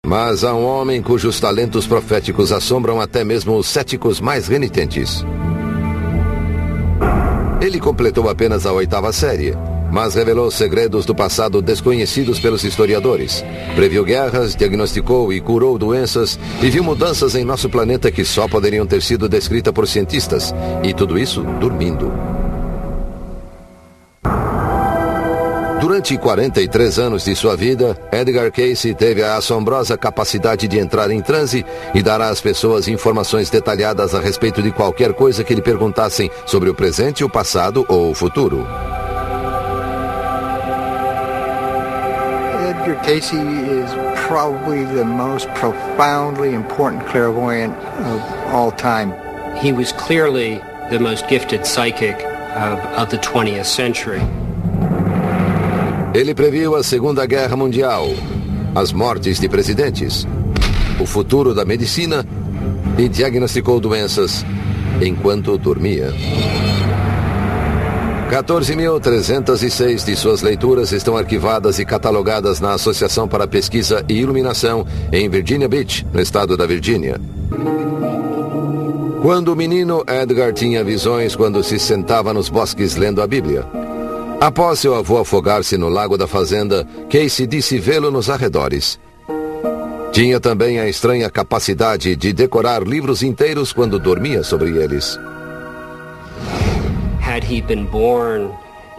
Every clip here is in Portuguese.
Mas há um homem cujos talentos proféticos assombram até mesmo os céticos mais renitentes. Ele completou apenas a 8ª série, mas revelou segredos do passado desconhecidos pelos historiadores. Previu guerras, diagnosticou e curou doenças e viu mudanças em nosso planeta que só poderiam ter sido descritas por cientistas. E tudo isso dormindo. Durante 43 anos de sua vida, Edgar Cayce teve a assombrosa capacidade de entrar em transe e dar às pessoas informações detalhadas a respeito de qualquer coisa que lhe perguntassem sobre o presente, o passado ou o futuro. Edgar Cayce is probably the most profoundly important clairvoyant of all time. He was clearly the most gifted psychic of the 20th century. Ele previu a Segunda Guerra Mundial, as mortes de presidentes, o futuro da medicina e diagnosticou doenças enquanto dormia. 14.306 de suas leituras estão arquivadas e catalogadas na Associação para Pesquisa e Iluminação em Virginia Beach, no estado da Virgínia. Quando menino, Edgar tinha visões quando se sentava nos bosques lendo a Bíblia. Após seu avô afogar-se no lago da fazenda, Cayce disse vê-lo nos arredores. Tinha também a estranha capacidade de decorar livros inteiros quando dormia sobre eles. Had he been born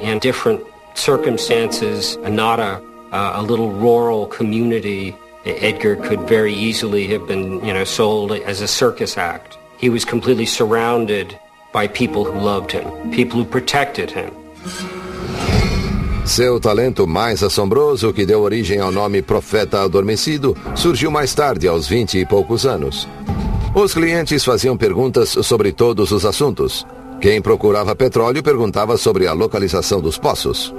in different circumstances, not a little rural community, Edgar could very easily have been, sold as a circus act. He was completely surrounded by people who loved him, people who protected him. Seu talento mais assombroso, que deu origem ao nome Profeta adormecido, surgiu mais tarde, aos 20 e poucos anos. Os clientes faziam perguntas sobre todos os assuntos. Quem procurava petróleo perguntava sobre a localização dos poços.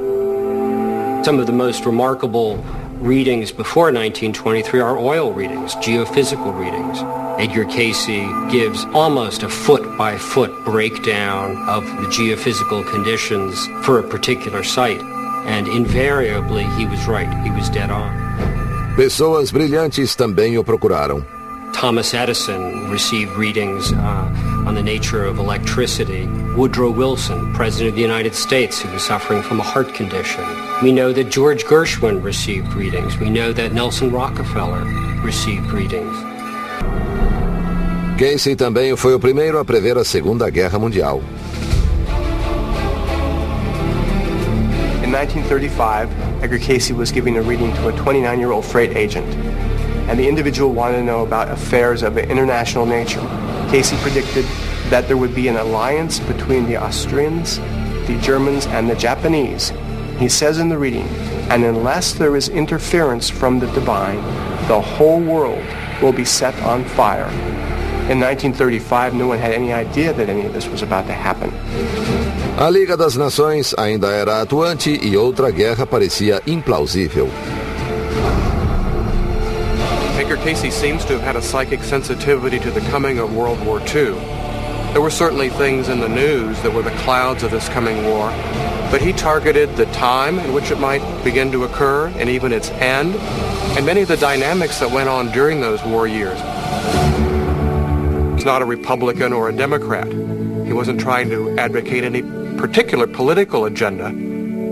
Some of the most remarkable readings before 1923 are oil readings, geophysical readings. Edgar Cayce gives almost a foot-by-foot breakdown of the geophysical conditions for a particular site. And invariably he was right, he was dead on. Pessoas brilhantes também o procuraram. Thomas Edison received readings on the nature of electricity. Woodrow Wilson, President of the United States, who was suffering from a heart condition. We know that George Gershwin received readings. We know that Nelson Rockefeller received readings. Cayce também foi o primeiro a prever a Segunda Guerra Mundial. In 1935, Edgar Cayce was giving a reading to a 29-year-old freight agent, and the individual wanted to know about affairs of an international nature. Cayce predicted that there would be an alliance between the Austrians, the Germans, and the Japanese. He says in the reading, and unless there is interference from the divine, the whole world will be set on fire. In 1935, no one had any idea that any of this was about to happen. A Liga das Nações ainda era atuante e outra guerra parecia implausível. Edgar Cayce seems to have had a psychic sensitivity to the coming of World War II. There were certainly things in the news that were the clouds of this coming war, but he targeted the time in which it might begin to occur and even its end, and many of the dynamics that went on during those war years. He's not a Republican or a Democrat. He wasn't trying to advocate any particular political agenda,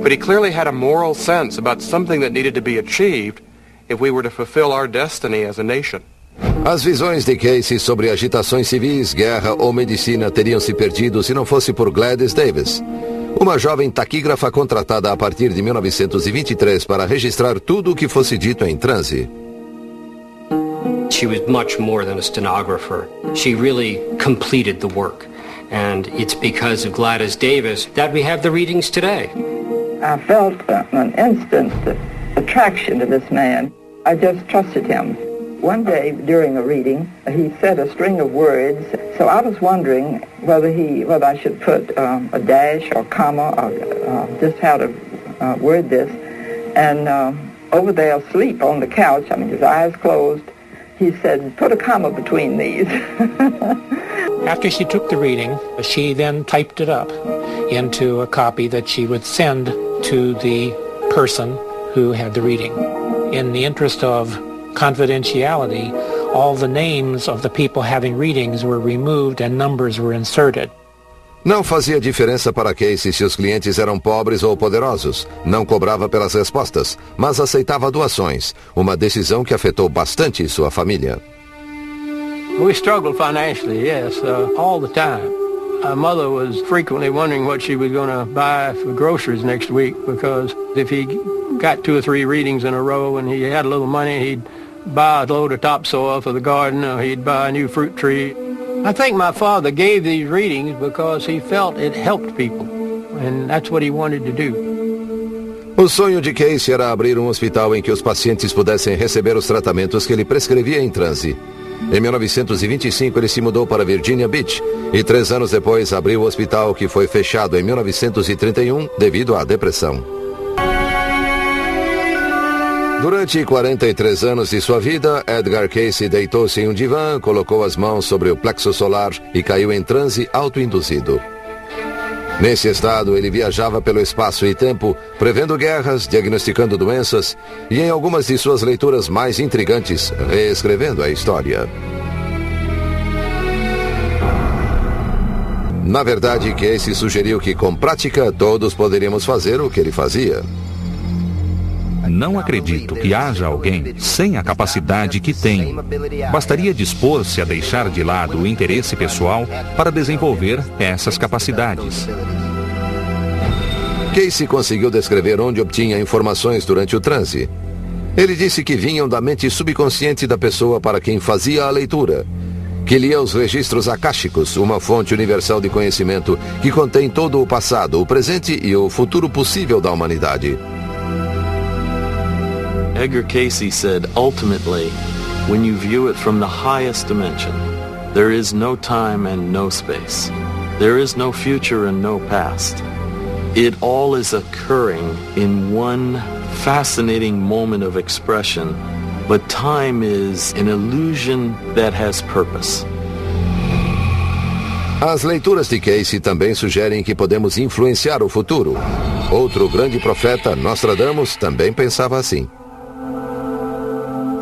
but he clearly had a moral sense about something that needed to be achieved if we were to fulfill our destiny as a nation. As visões de Cayce sobre agitações civis, guerra ou medicina teriam se perdido se não fosse por Gladys Davis, uma jovem taquígrafa contratada a partir de 1923 para registrar tudo o que fosse dito em transe. She was much more than a stenographer. She really completed the work. And it's because of Gladys Davis that we have the readings today. I felt an instant attraction to this man. I just trusted him. One day during a reading, he said a string of words, so I was wondering whether I should put a dash or comma or just how to word this. And over there asleep on the couch, his eyes closed, he said, put a comma between these. After she took the reading, she then typed it up into a copy that she would send to the person who had the reading. In the interest of confidentiality, all the names of the people having readings were removed and numbers were inserted. Não fazia diferença para Cayce se os clientes eram pobres ou poderosos. Não cobrava pelas respostas, mas aceitava doações. Uma decisão que afetou bastante sua família. We struggled financially, yes, all the time. Our mother was frequently wondering what she was going to buy for groceries next week, because if he got 2 or 3 readings in a row and he had a little money, he'd buy a load of topsoil for the garden, or he'd buy a new fruit tree. I think my father gave these readings because he felt it helped people, and that's what he wanted to do. O sonho de Cayce era abrir um hospital em que os pacientes pudessem receber os tratamentos que ele prescrevia em transe. Em 1925, ele se mudou para Virginia Beach e 3 anos depois abriu o hospital, que foi fechado em 1931 devido à depressão. Durante 43 anos de sua vida, Edgar Cayce deitou-se em um divã, colocou as mãos sobre o plexo solar e caiu em transe autoinduzido. Nesse estado, ele viajava pelo espaço e tempo, prevendo guerras, diagnosticando doenças e, em algumas de suas leituras mais intrigantes, reescrevendo a história. Na verdade, Cayce sugeriu que, com prática, todos poderíamos fazer o que ele fazia. Não acredito que haja alguém sem a capacidade que tem. Bastaria dispor-se a deixar de lado o interesse pessoal para desenvolver essas capacidades. Cayce conseguiu descrever onde obtinha informações durante o transe. Ele disse que vinham da mente subconsciente da pessoa para quem fazia a leitura, que lia os registros akáshicos, uma fonte universal de conhecimento que contém todo o passado, o presente e o futuro possível da humanidade. Edgar Cayce said, ultimately, when you view it from the highest dimension, there is no time and no space. There is no future and no past. It all is occurring in one fascinating moment of expression, but time is an illusion that has purpose. As leituras de Cayce também sugerem que podemos influenciar o futuro. Outro grande profeta, Nostradamus, também pensava assim.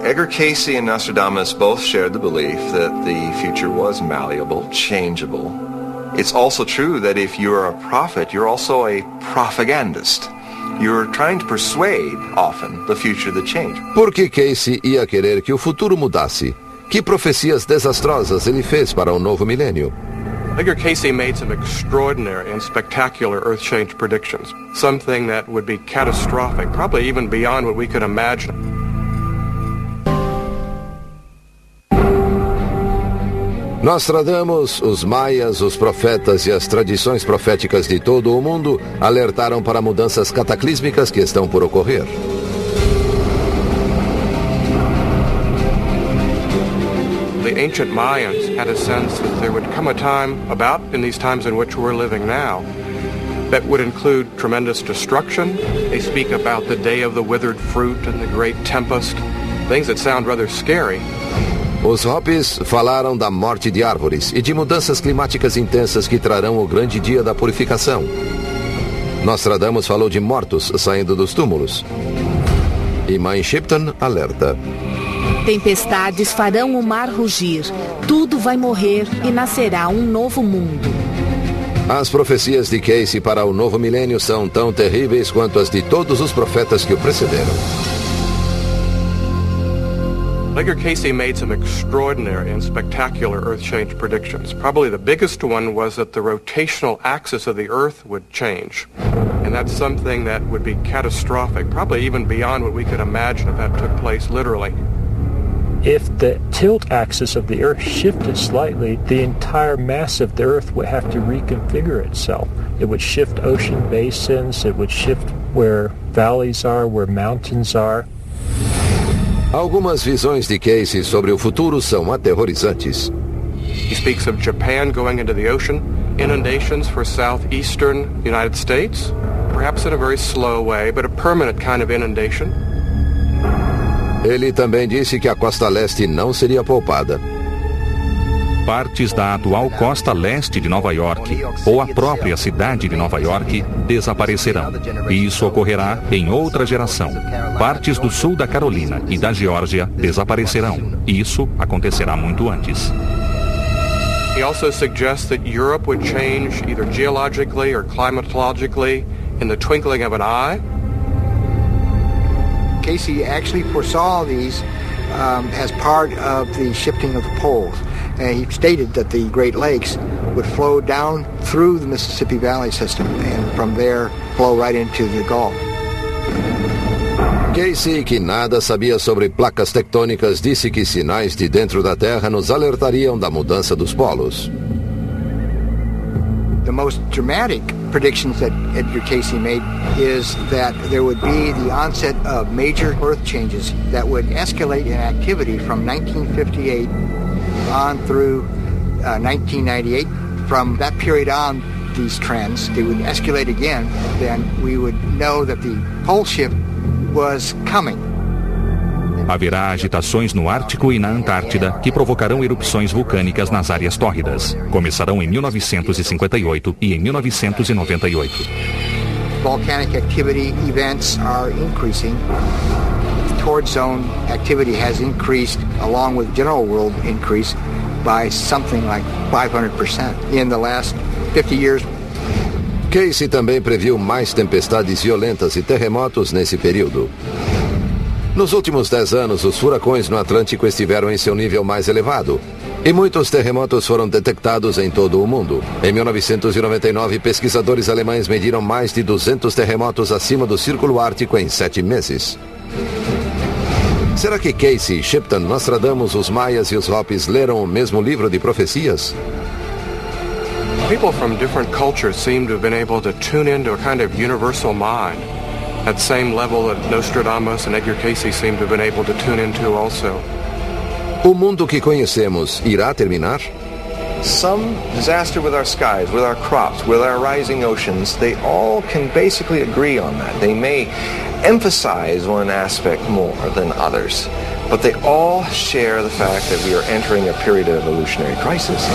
Edgar Cayce and Nostradamus both shared the belief that the future was malleable, changeable. It's also true that if you're a prophet, you're also a propagandist. You're trying to persuade, often, the future to change. Por que Cayce ia querer que o futuro mudasse? Que profecias desastrosas ele fez para o novo milênio? Edgar Cayce made some extraordinary and spectacular earth change predictions. Something that would be catastrophic, probably even beyond what we could imagine. Nostradamus, os maias, os profetas e as tradições proféticas de todo o mundo alertaram para mudanças cataclísmicas que estão por ocorrer. The ancient Mayans had a sense that there would come a time, about in these times in which we're living now, that would include tremendous destruction. They speak about the day of the withered fruit and the great tempest, things that sound rather scary. Os Hopis falaram da morte de árvores e de mudanças climáticas intensas que trarão o grande dia da purificação. Nostradamus falou de mortos saindo dos túmulos. E Mãe Shipton alerta. Tempestades farão o mar rugir, tudo vai morrer e nascerá um novo mundo. As profecias de Cayce para o novo milênio são tão terríveis quanto as de todos os profetas que o precederam. Edgar Cayce made some extraordinary and spectacular earth change predictions. Probably the biggest one was that the rotational axis of the earth would change. And that's something that would be catastrophic, probably even beyond what we could imagine if that took place literally. If the tilt axis of the earth shifted slightly, the entire mass of the earth would have to reconfigure itself. It would shift ocean basins, it would shift where valleys are, where mountains are. Algumas visões de Cayce sobre o futuro são aterrorizantes. He speaks of Japan going into the ocean, inundations for southeastern United States, perhaps in a very slow way, but a permanent kind of inundation. Ele também disse que a costa leste não seria poupada. partes da atual costa leste de Nova York ou a própria cidade de Nova York desaparecerão. E isso ocorrerá em outra geração. Partes do sul da Carolina e da Geórgia desaparecerão. E isso acontecerá muito antes. He also suggests that Europe would change either geologically or climatologically in the twinkling of an eye. Cayce actually foresaw these as part of the shifting of the poles. He stated that the Great Lakes would flow down through the Mississippi Valley system and from there flow right into the Gulf. Cayce, que nada sabia sobre placas tectônicas, disse que sinais de dentro da Terra nos alertariam da mudança dos polos. The most dramatic predictions that Edgar Cayce made is that there would be the onset of major earth changes that would escalate in activity from 1958 on through 1998. From that period on, these trends, they would escalate again. Then we would know that the pole shift was coming. Haverá agitações no Ártico e na Antártida que provocarão erupções vulcânicas nas áreas tórridas. Começarão em 1958 e em 1998. Volcanic activity events are increasing. Torrid zone activity has increased along with general world increase by something like 500% in the last 50 years. Cayce também previu mais tempestades violentas e terremotos nesse período. Nos últimos 10 anos, os furacões no Atlântico estiveram em seu nível mais elevado. E muitos terremotos foram detectados em todo o mundo. Em 1999, pesquisadores alemães mediram mais de 200 terremotos acima do Círculo Ártico em 7 meses. Será que Cayce, Shipton, Nostradamus, os Maias e os Hopis leram o mesmo livro de profecias? People from different cultures seem to have been able to tune into a kind of universal mind. At the same level that Nostradamus and Edgar Cayce seem to have been able to tune into also. O mundo que conhecemos irá terminar? Some disaster with our skies, with our crops, with our rising oceans, they all can basically agree on that. They may emphasize one aspect more than others, but they all share the fact that we are entering a period of evolutionary crisis.